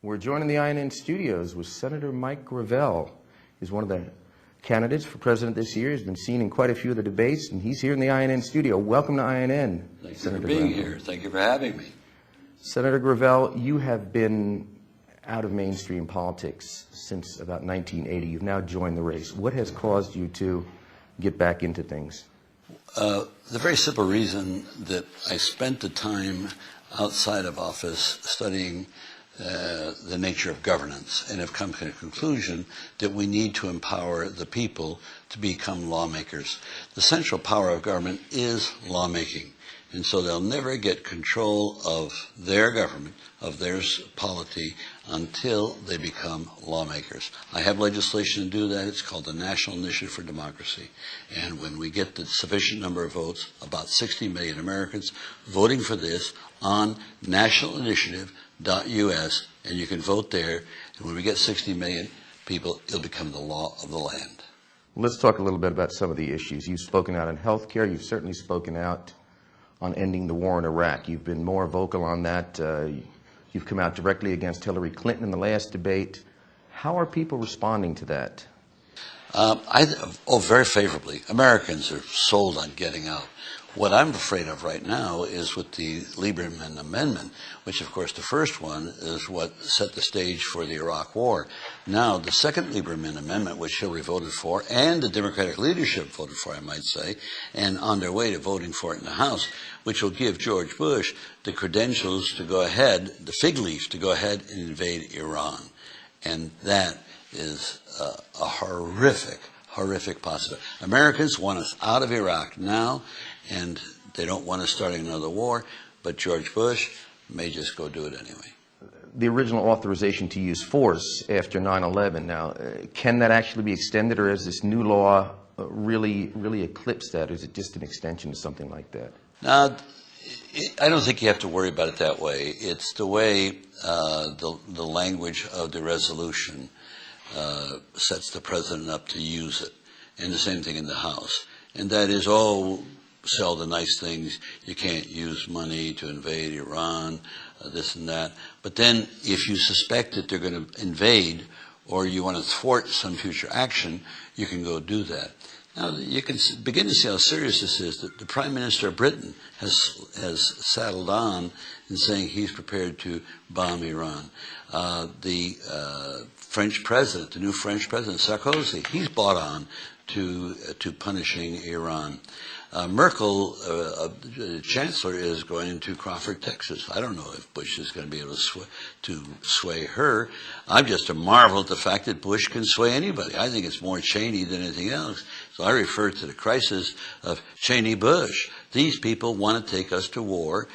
We're joined in the INN studios with Senator Mike Gravel. He's one of the candidates for president this year. He's been seen in quite a few of the debates, and he's here in the INN studio. Welcome to INN. Thank you Senator for being Gravel. here. Thank you for having me. Senator Gravel, you have been out of mainstream politics since about 1980. You've now joined the race. What has caused you to get back into things? The very simple reason that I spent the time outside of office studying the nature of governance and have come to the conclusion that we need to empower the people to become lawmakers. The central power of government is lawmaking, and so they'll never get control of their government, of their polity, until they become lawmakers. I have legislation to do that. It's called the National Initiative for Democracy. And when we get the sufficient number of votes, about 60 million Americans voting for this on nationalinitiative.us, and you can vote there. And when we get 60 million people, it'll become the law of the land. Let's talk a little bit about some of the issues. You've spoken out on health care. You've certainly spoken out on ending the war in Iraq. You've been more vocal on that. You've come out directly against Hillary Clinton in the last debate. How are people responding to that? Very favorably. Americans are sold on getting out. What I'm afraid of right now is with the Lieberman Amendment, which, of course, the first one is what set the stage for the Iraq War. Now, the second Lieberman Amendment, which Hillary voted for, and the Democratic leadership voted for, I might say, and on their way to voting for it in the House, which will give George Bush the credentials to go ahead, the fig leaf to go ahead and invade Iran. And that is a horrific possibility. Americans want us out of Iraq now, and they don't want us starting another war, but George Bush may just go do it anyway. The original authorization to use force after 9/11, now, can that actually be extended, or has this new law really eclipsed that? Or is it just an extension of something like that? Now, I don't think you have to worry about it that way. It's the way the language of the resolution sets the president up to use it, and the same thing in the House. And that is, sell the nice things. You can't use money to invade Iran, this and that. But then if you suspect that they're going to invade or you want to thwart some future action, you can go do that. Now, you can begin to see how serious this is. That the Prime Minister of Britain has saddled on in saying he's prepared to bomb Iran. The French president, the new French president, Sarkozy, he's bought on to punishing Iran. Merkel, the chancellor, is going to Crawford, Texas. I don't know if Bush is going to be able to sway her. I'm just a marvel at the fact that Bush can sway anybody. I think it's more Cheney than anything else. So I refer to the crisis of Cheney-Bush. These people want to take us to war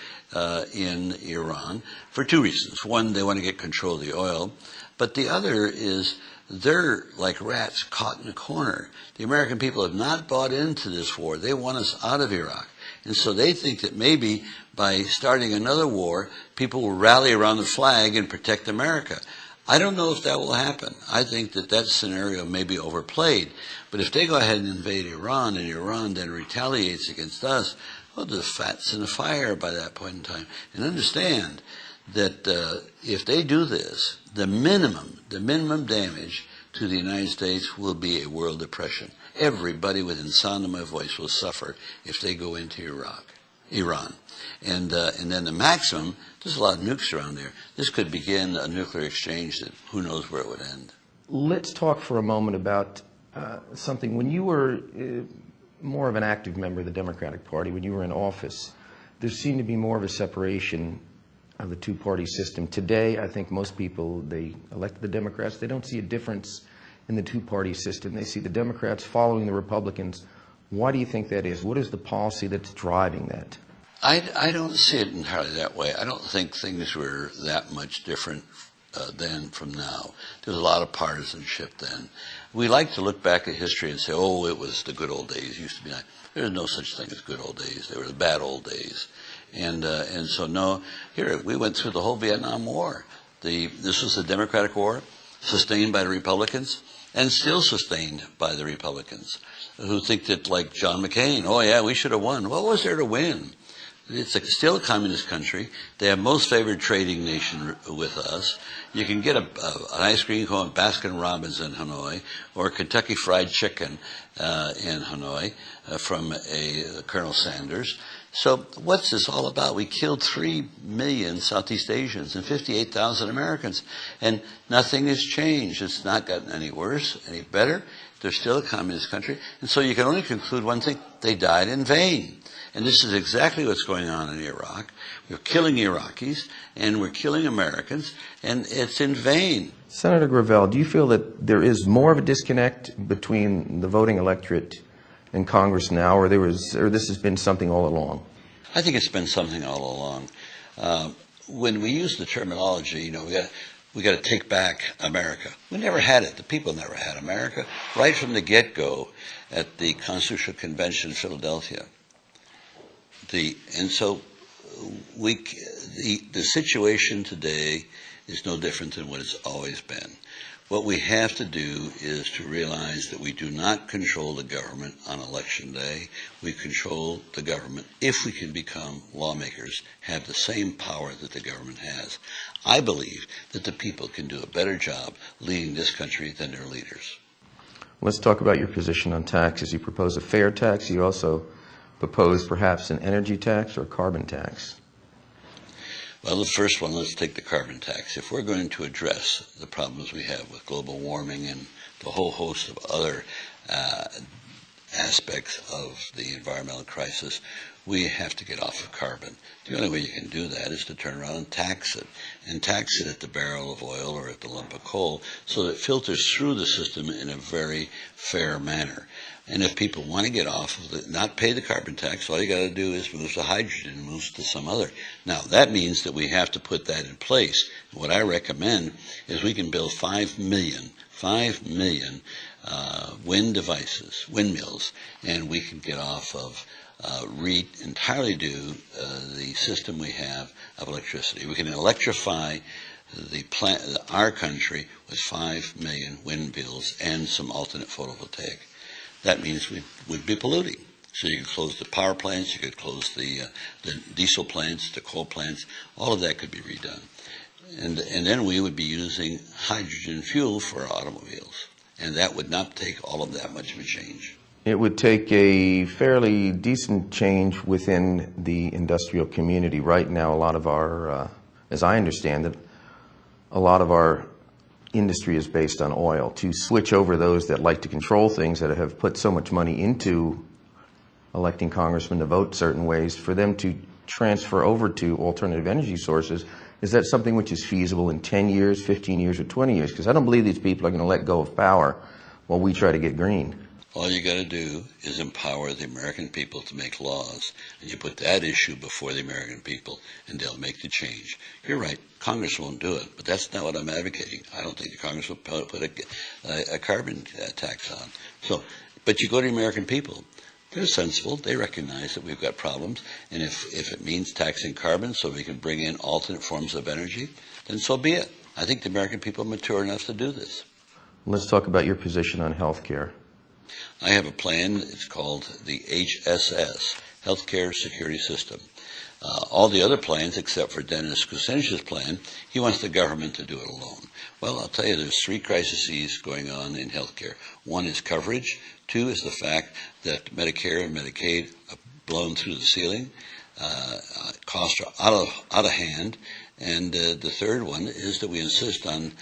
in Iran for two reasons. One, they want to get control of the oil. But the other is they're like rats caught in a corner. The American people have not bought into this war. They want us out of Iraq. And so they think that maybe by starting another war, people will rally around the flag and protect America. I don't know if that will happen. I think that scenario may be overplayed. But if they go ahead and invade Iran, and Iran then retaliates against us, well, the fat's in the fire by that point in time. And understand that if they do this, the minimum damage to the United States will be a world depression. Everybody within sound of my voice will suffer if they go into Iran. And then the maximum, there's a lot of nukes around there. This could begin a nuclear exchange that who knows where it would end. Let's talk for a moment about something. When you were more of an active member of the Democratic Party, when you were in office, there seemed to be more of a separation of the two-party system. Today, I think most people, they elected the Democrats, they don't see a difference in the two-party system. They see the Democrats following the Republicans. Why do you think that is? What is the policy that's driving that? I don't see it entirely that way. I don't think things were that much different then from now. There was a lot of partisanship then. We like to look back at history and say, it was the good old days. It used to be nice. There was no such thing as good old days. There were the bad old days. And so we went through the whole Vietnam War. This was a Democratic war sustained by the Republicans and still sustained by the Republicans, who think that, like John McCain, we should have won. What was there to win? It's still a communist country. They have most favored trading nation with us. You can get an ice cream cone Baskin Robbins in Hanoi, or Kentucky Fried Chicken in Hanoi from Colonel Sanders. So what's this all about? We killed 3 million Southeast Asians and 58,000 Americans, and nothing has changed. It's not gotten any worse, any better. They're still a communist country. And so you can only conclude one thing: they died in vain. And this is exactly what's going on in Iraq. We're killing Iraqis, and we're killing Americans, and it's in vain. Senator Gravel, do you feel that there is more of a disconnect between the voting electorate and Congress now, or this has been something all along? I think it's been something all along. When we use the terminology, we got to take back America. We never had it. The people never had America, right from the get-go at the Constitutional Convention in Philadelphia. And so the situation today is no different than what it's always been. What we have to do is to realize that we do not control the government on election day. We control the government if we can become lawmakers, have the same power that the government has. I believe that the people can do a better job leading this country than their leaders. Let's talk about your position on taxes. You propose a fair tax. You also propose perhaps an energy tax or a carbon tax. Well, the first one, let's take the carbon tax. If we're going to address the problems we have with global warming and the whole host of other aspects of the environmental crisis, we have to get off of carbon. The only way you can do that is to turn around and tax it at the barrel of oil or at the lump of coal, so that it filters through the system in a very fair manner. And if people want to get off of it, not pay the carbon tax, all you got to do is move to hydrogen, move to some other. Now, that means that we have to put that in place. What I recommend is we can build 5 million windmills, and we can get off of entirely do the system we have of electricity. We can electrify our country with 5 million windmills and some alternate photovoltaic. That means we would be polluting. So you could close the power plants, you could close the diesel plants, the coal plants. All of that could be redone. And then we would be using hydrogen fuel for our automobiles. And that would not take all of that much of a change. It would take a fairly decent change within the industrial community. Right now, a lot of our, as I understand it, a lot of our industry is based on oil. To switch over those that like to control things, that have put so much money into electing congressmen to vote certain ways, for them to transfer over to alternative energy sources, is that something which is feasible in 10 years, 15 years, or 20 years? Because I don't believe these people are going to let go of power while we try to get green. All you got to do is empower the American people to make laws, and you put that issue before the American people, and they'll make the change. You're right, Congress won't do it, but that's not what I'm advocating. I don't think the Congress will put a carbon tax on. But you go to the American people. They're sensible. They recognize that we've got problems, and if it means taxing carbon so we can bring in alternate forms of energy, then so be it. I think the American people are mature enough to do this. Let's talk about your position on health care. I have a plan. It's called the HSS, Healthcare Security System. All the other plans, except for Dennis Kucinich's plan, he wants the government to do it alone. Well, I'll tell you, there's 3 crises going on in healthcare. One is coverage. 2 is the fact that Medicare and Medicaid are blown through the ceiling. Costs are out of hand. And the third one is that we insist on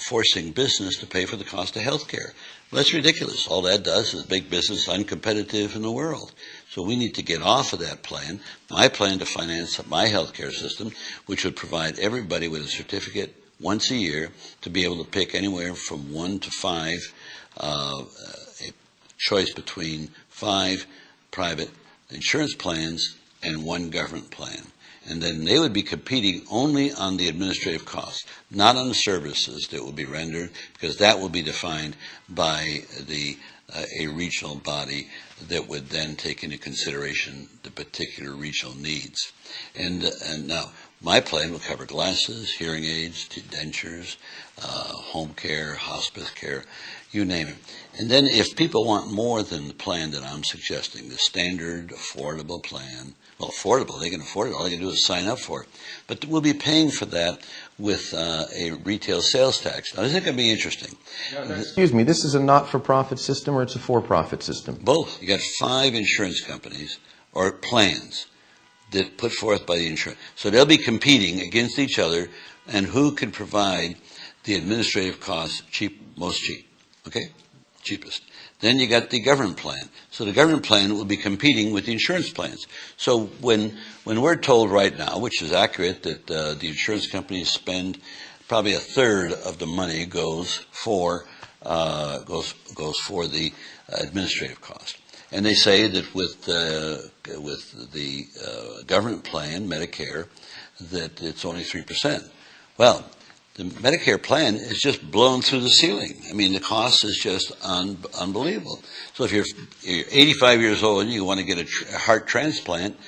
forcing business to pay for the cost of health care. Well, that's ridiculous. All that does is make business uncompetitive in the world. So we need to get off of that plan. My plan to finance my health care system, which would provide everybody with a certificate once a year to be able to pick anywhere from 1 to 5, a choice between 5 private insurance plans and 1 government plan. And then they would be competing only on the administrative costs, not on the services that will be rendered, because that will be defined by a regional body that would then take into consideration the particular regional needs. And now, my plan will cover glasses, hearing aids, dentures, home care, hospice care, you name it. And then if people want more than the plan that I'm suggesting, the standard affordable plan, Well, affordable. They can afford it. All they can do is sign up for it. But we'll be paying for that with a retail sales tax. Now, isn't it going to be interesting? Excuse me, this is a not-for-profit system or it's a for-profit system? Both. You got 5 insurance companies or plans that put forth by the insurance. So they'll be competing against each other, and who can provide the administrative costs most cheap. Okay? Cheapest. Then you got the government plan. So the government plan will be competing with the insurance plans. So when we're told right now, which is accurate, that the insurance companies spend probably a third of the money goes for the administrative cost. And they say that with the government plan, Medicare, that it's only 3%. Well, the Medicare plan is just blown through the ceiling. I mean, the cost is just unbelievable. So if you're 85 years old and you want to get a heart transplant,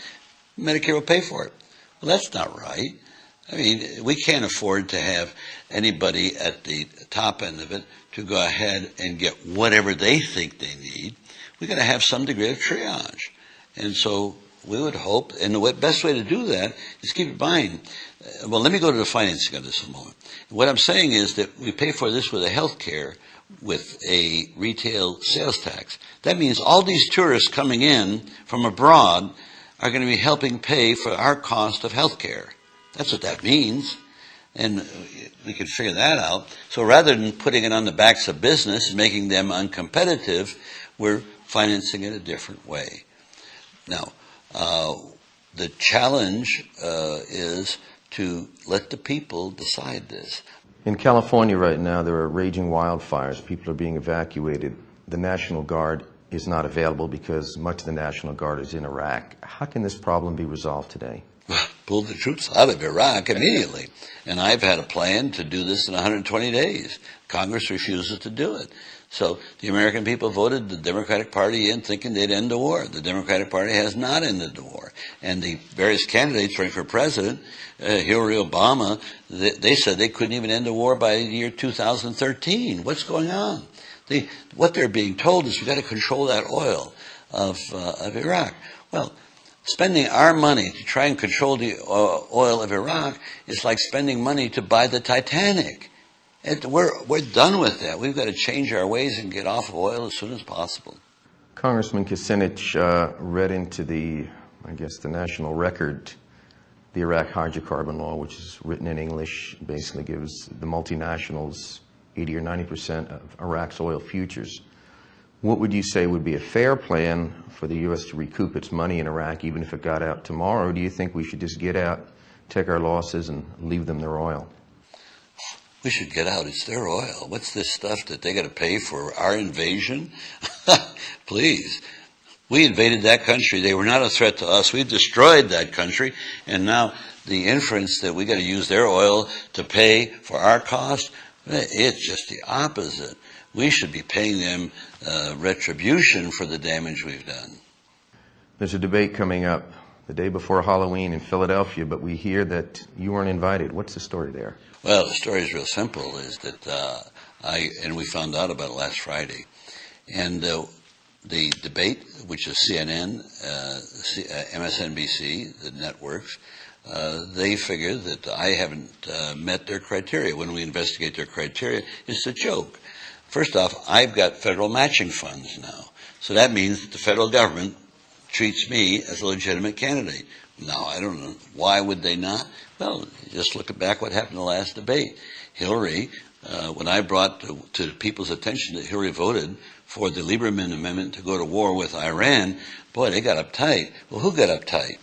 Medicare will pay for it. Well, that's not right. I mean, we can't afford to have anybody at the top end of it to go ahead and get whatever they think they need. We've got to have some degree of triage. And so we would hope, and the best way to do that is keep in mind, well, let me go to the financing of this a moment. What I'm saying is that we pay for this with a health care, with a retail sales tax. That means all these tourists coming in from abroad are going to be helping pay for our cost of health care. That's what that means. And we can figure that out. So rather than putting it on the backs of business and making them uncompetitive, we're financing it a different way. Now, the challenge is to let the people decide this. In California right now, there are raging wildfires. People are being evacuated. The National Guard is not available because much of the National Guard is in Iraq. How can this problem be resolved today? Pull the troops out of Iraq immediately. And I've had a plan to do this in 120 days. Congress refuses to do it. So the American people voted the Democratic Party in thinking they'd end the war. The Democratic Party has not ended the war. And the various candidates running for president, Hillary, Obama, they said they couldn't even end the war by the year 2013. What's going on? What they're being told is we've got to control that oil of Iraq. Well, spending our money to try and control the oil of Iraq is like spending money to buy the Titanic. We're done with that. We've got to change our ways and get off of oil as soon as possible. Congressman Kucinich read into the national record, the Iraq hydrocarbon law, which is written in English, basically gives the multinationals 80 or 90% of Iraq's oil futures. What would you say would be a fair plan for the U.S. to recoup its money in Iraq, even if it got out tomorrow? Or do you think we should just get out, take our losses, and leave them their oil? We should get out. It's their oil. What's this stuff that they got to pay for our invasion? Please. We invaded that country. They were not a threat to us. We destroyed that country. And now the inference that we got to use their oil to pay for our cost, it's just the opposite. We should be paying them retribution for the damage we've done. There's a debate coming up the day before Halloween in Philadelphia, but we hear that you weren't invited. What's the story there? Well, the story is real simple, is that we found out about it last Friday. And the debate, which is CNN, MSNBC, the networks, they figure that I haven't met their criteria. When we investigate their criteria, it's a joke. First off, I've got federal matching funds now. So that means that the federal government treats me as a legitimate candidate. Now, I don't know. Why would they not? Well, just look back what happened in the last debate. Hillary, when I brought to people's attention that Hillary voted for the Lieberman Amendment to go to war with Iran, boy, they got uptight. Well, who got uptight?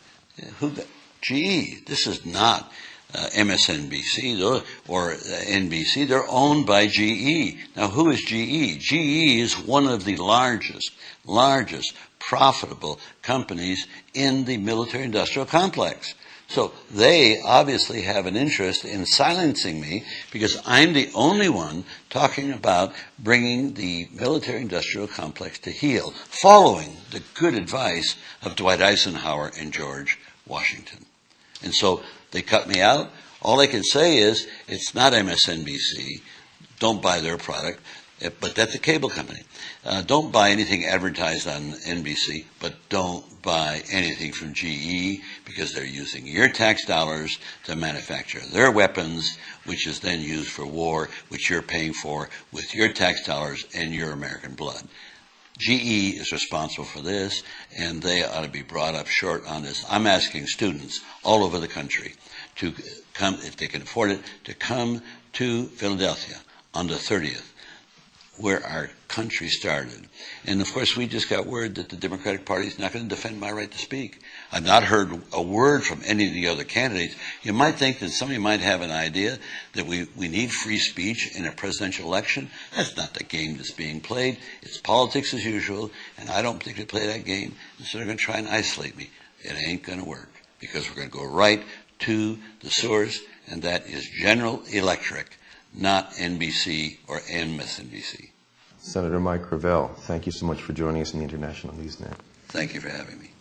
GE. This is not MSNBC or NBC. They're owned by GE. Now, who is GE? GE is one of the largest profitable companies in the military-industrial complex. So they obviously have an interest in silencing me because I'm the only one talking about bringing the military-industrial complex to heel, following the good advice of Dwight Eisenhower and George Washington. And so they cut me out. All I can say is it's not MSNBC. Don't buy their product. But that's a cable company. Don't buy anything advertised on NBC, but don't buy anything from GE, because they're using your tax dollars to manufacture their weapons, which is then used for war, which you're paying for with your tax dollars and your American blood. GE is responsible for this, and they ought to be brought up short on this. I'm asking students all over the country to come, if they can afford it, to come to Philadelphia on the 30th, where our country started. And of course, we just got word that the Democratic Party is not going to defend my right to speak. I've not heard a word from any of the other candidates. You might think that somebody might have an idea that we need free speech in a presidential election. That's not the game that's being played. It's politics as usual, and I don't particularly play that game. And so they're going to try and isolate me. It ain't going to work, because we're going to go right to the source, and that is General Electric, not NBC or MSNBC. Senator Mike Gravel, thank you so much for joining us in the International News Net. Thank you for having me.